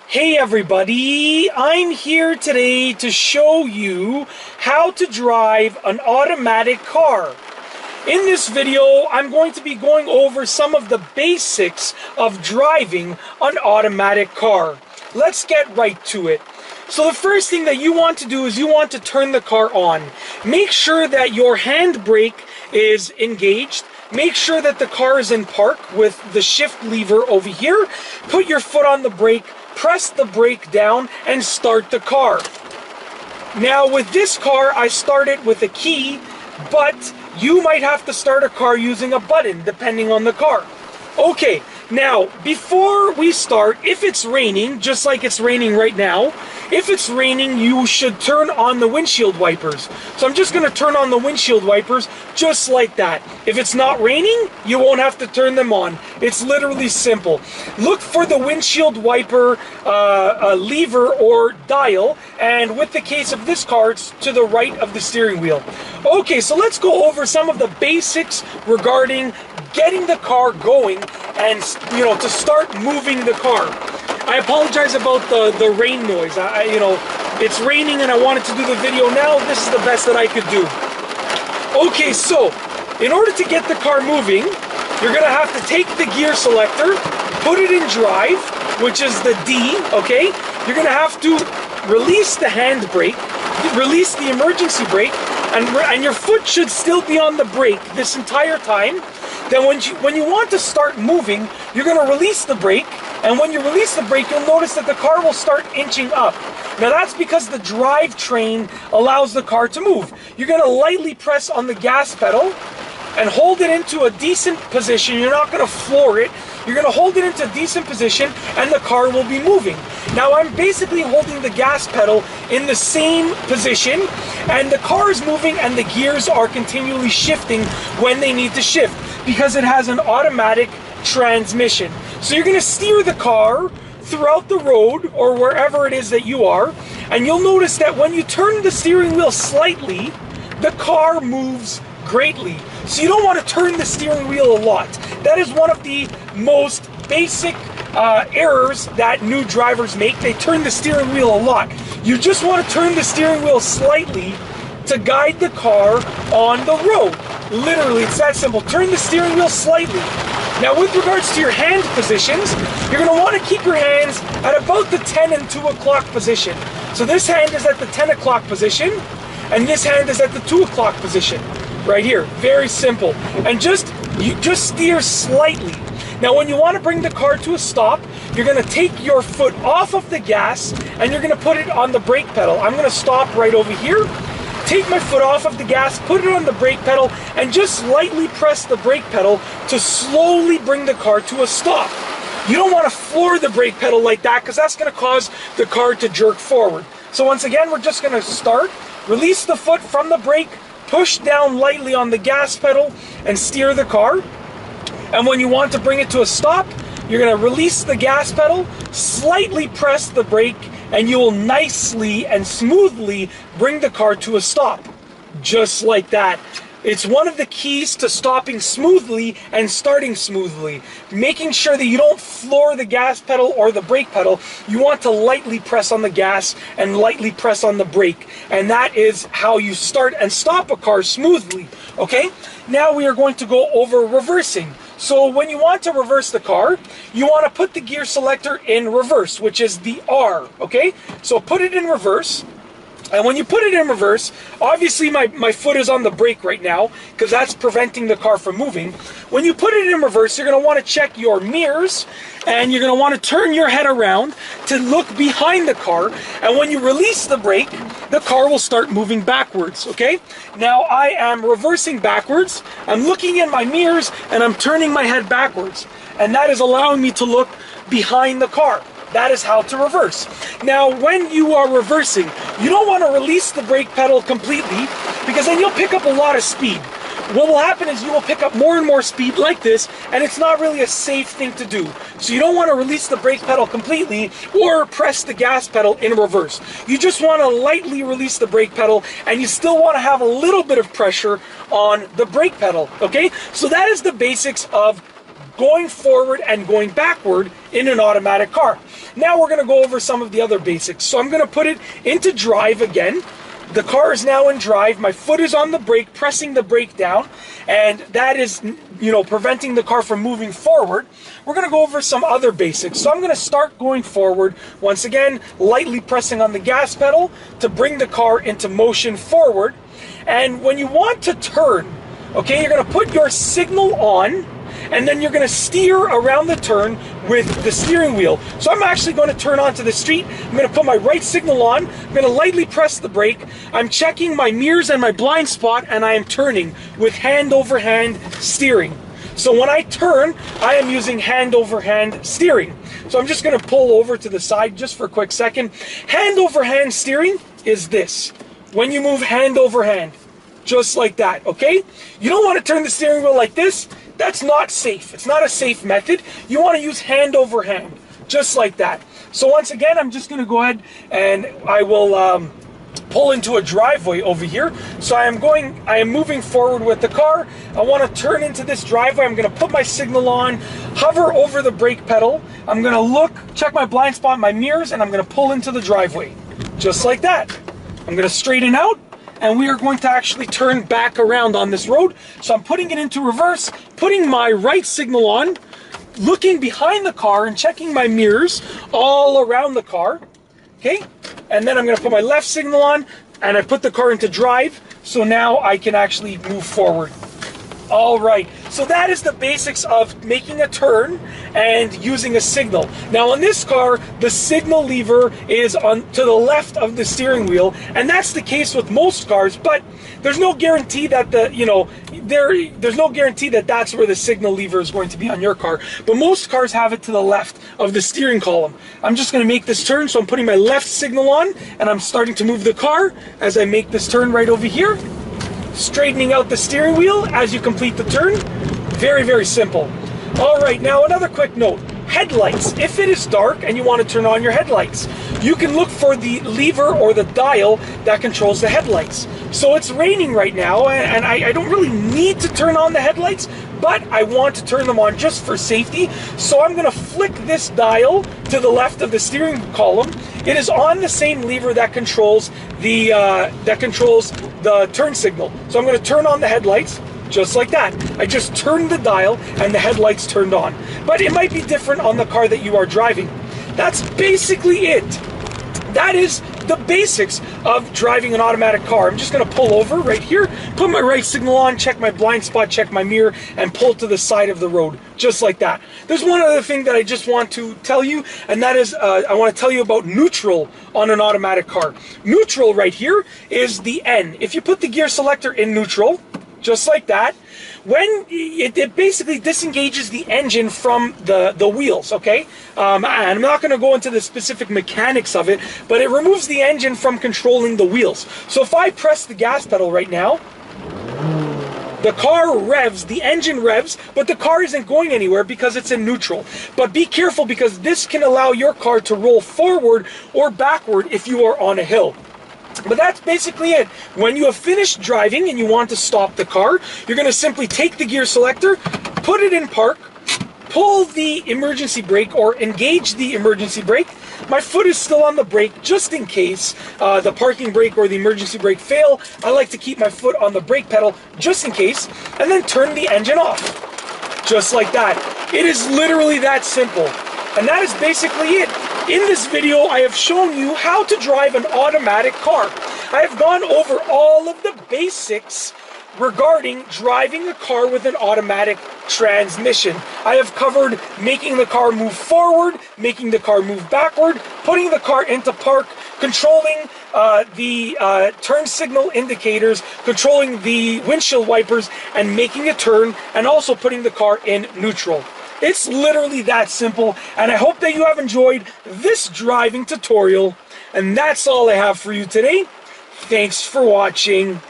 Hey everybody, I'm here today to show you how to drive an automatic car. In this video, I'm going to be going over some of the basics of driving an automatic car. Let's get right to it. So the first thing that you want to do is you want to turn the car on. Make sure that your handbrake is engaged. Make sure that the car is in park with the shift lever over here. Put your foot on the brake, press the brake down, and start the car. Now with this car, I started with a key, but you might have to start a car using a button, depending on the car. Okay, now before we start, if it's raining, just like it's raining right now, if it's raining, you should turn on the windshield wipers. So I'm just going to turn on the windshield wipers just like that. If it's not raining, you won't have to turn them on. It's literally simple. Look for the windshield wiper lever or dial, and with the case of this car, it's to the right of the steering wheel. Okay, so let's go over some of the basics regarding getting the car going and, to start moving the car. I apologize about the rain noise. It's raining and I wanted to do the video now. This is the best that I could do. Okay, so in order to get the car moving, you're gonna have to take the gear selector, put it in drive, which is the D, okay? You're gonna have to release the handbrake, release the emergency brake, and your foot should still be on the brake this entire time. Then when you want to start moving, you're going to release the brake, and when you release the brake, you'll notice that the car will start inching up. Now that's because the drivetrain allows the car to move. You're going to lightly press on the gas pedal and hold it into a decent position. You're not going to floor it. You're going to hold it into a decent position and the car will be moving. Now I'm basically holding the gas pedal in the same position, and the car is moving and the gears are continually shifting when they need to shift because it has an automatic transmission. So you're going to steer the car throughout the road or wherever it is that you are, and you'll notice that when you turn the steering wheel slightly, the car moves greatly. So you don't want to turn the steering wheel a lot. That is one of the most basic errors that new drivers make. They turn the steering wheel a lot. You just want to turn the steering wheel slightly to guide the car on the road. Literally, it's that simple. Turn the steering wheel slightly. Now with regards to your hand positions, you're going to want to keep your hands at about the 10 and 2 o'clock position. So this hand is at the 10 o'clock position, and this hand is at the 2 o'clock position. Right here, very simple. And you just steer slightly. Now when you want to bring the car to a stop, you're going to take your foot off of the gas and you're going to put it on the brake pedal. I'm going to stop right over here, take my foot off of the gas, put it on the brake pedal, and just lightly press the brake pedal to slowly bring the car to a stop. You don't want to floor the brake pedal like that because that's going to cause the car to jerk forward. So once again, we're just going to start, release the foot from the brake, push down lightly on the gas pedal and steer the car. And when you want to bring it to a stop, you're going to release the gas pedal, slightly press the brake, and you will nicely and smoothly bring the car to a stop. Just like that. It's one of the keys to stopping smoothly and starting smoothly. Making sure that you don't floor the gas pedal or the brake pedal. You want to lightly press on the gas and lightly press on the brake. And that is how you start and stop a car smoothly. Okay? Now we are going to go over reversing. So when you want to reverse the car, you want to put the gear selector in reverse, which is the R. Okay? So put it in reverse. And when you put it in reverse, obviously my foot is on the brake right now because that's preventing the car from moving. When you put it in reverse, you're going to want to check your mirrors and you're going to want to turn your head around to look behind the car. And when you release the brake, the car will start moving backwards, okay? Now I am reversing backwards. I'm looking in my mirrors and I'm turning my head backwards. And that is allowing me to look behind the car. That is how to reverse. Now, when you are reversing, you don't want to release the brake pedal completely because then you'll pick up a lot of speed. What will happen is you will pick up more and more speed like this, and it's not really a safe thing to do. So you don't want to release the brake pedal completely or press the gas pedal in reverse. You just want to lightly release the brake pedal, and you still want to have a little bit of pressure on the brake pedal, okay? So that is the basics of going forward and going backward in an automatic car. Now we're going to go over some of the other basics. So I'm going to put it into drive again. The car is now in drive. My foot is on the brake, pressing the brake down, and that is, preventing the car from moving forward. We're going to go over some other basics. So I'm going to start going forward. Once again, lightly pressing on the gas pedal to bring the car into motion forward. And when you want to turn, okay, you're going to put your signal on, and then you're going to steer around the turn with the steering wheel. So I'm actually going to turn onto the street. I'm going to put my right signal on. I'm going to lightly press the brake. I'm checking my mirrors and my blind spot, and I am turning with hand over hand steering. So when I turn, I am using hand over hand steering. So I'm just going to pull over to the side just for a quick second. Hand over hand steering is this. When you move hand over hand, just like that, okay? You don't want to turn the steering wheel like this. That's not safe. It's not a safe method. You want to use hand over hand, just like that. So once again, I'm just going to go ahead and I will pull into a driveway over here. So I am moving forward with the car. I want to turn into this driveway. I'm going to put my signal on, hover over the brake pedal. I'm going to look, check my blind spot, my mirrors, and I'm going to pull into the driveway, just like that. I'm going to straighten out, and we are going to actually turn back around on this road. So I'm putting it into reverse, putting my right signal on, looking behind the car and checking my mirrors all around the car, okay? And then I'm going to put my left signal on, and I put the car into drive, so now I can actually move forward. All right, so that is the basics of making a turn and using a signal. Now on this car, the signal lever is on to the left of the steering wheel, and that's the case with most cars, but there's no guarantee that there's no guarantee that that's where the signal lever is going to be on your car. But most cars have it to the left of the steering column. I'm just going to make this turn, so I'm putting my left signal on, and I'm starting to move the car as I make this turn right over here. Straightening out the steering wheel as you complete the turn. Very, very simple. All right, now another quick note. Headlights. If it is dark and you want to turn on your headlights, you can look for the lever or the dial that controls the headlights. So it's raining right now, and I don't really need to turn on the headlights, but I want to turn them on just for safety. So I'm going to flick this dial to the left of the steering column. It is on the same lever that controls the turn signal. So I'm going to turn on the headlights just like that. I just turned the dial and the headlights turned on. But it might be different on the car that you are driving. That's basically it. That is the basics of driving an automatic car. I'm just going to pull over right here, put my right signal on, check my blind spot, check my mirror, and pull to the side of the road, just like that. There's one other thing that I just want to tell you, and that is I want to tell you about neutral on an automatic car. Neutral right here is the N. If you put the gear selector in neutral, just like that, when it basically disengages the engine from the wheels, okay? And I'm not going to go into the specific mechanics of it, but it removes the engine from controlling the wheels. So if I press the gas pedal right now, the car revs, the engine revs, but the car isn't going anywhere because it's in neutral. But be careful, because this can allow your car to roll forward or backward if you are on a hill. But that's basically it. When you have finished driving and you want to stop the car, you're going to simply take the gear selector, put it in park, pull the emergency brake or engage the emergency brake. My foot is still on the brake just in case the parking brake or the emergency brake fail. I like to keep my foot on the brake pedal just in case, and then turn the engine off. Just like that. It is literally that simple. And that is basically it. In this video, I have shown you how to drive an automatic car. I have gone over all of the basics regarding driving a car with an automatic transmission. I have covered making the car move forward, making the car move backward, putting the car into park, controlling the turn signal indicators, controlling the windshield wipers, and making a turn, and also putting the car in neutral. It's literally that simple, and I hope that you have enjoyed this driving tutorial, and that's all I have for you today. Thanks for watching.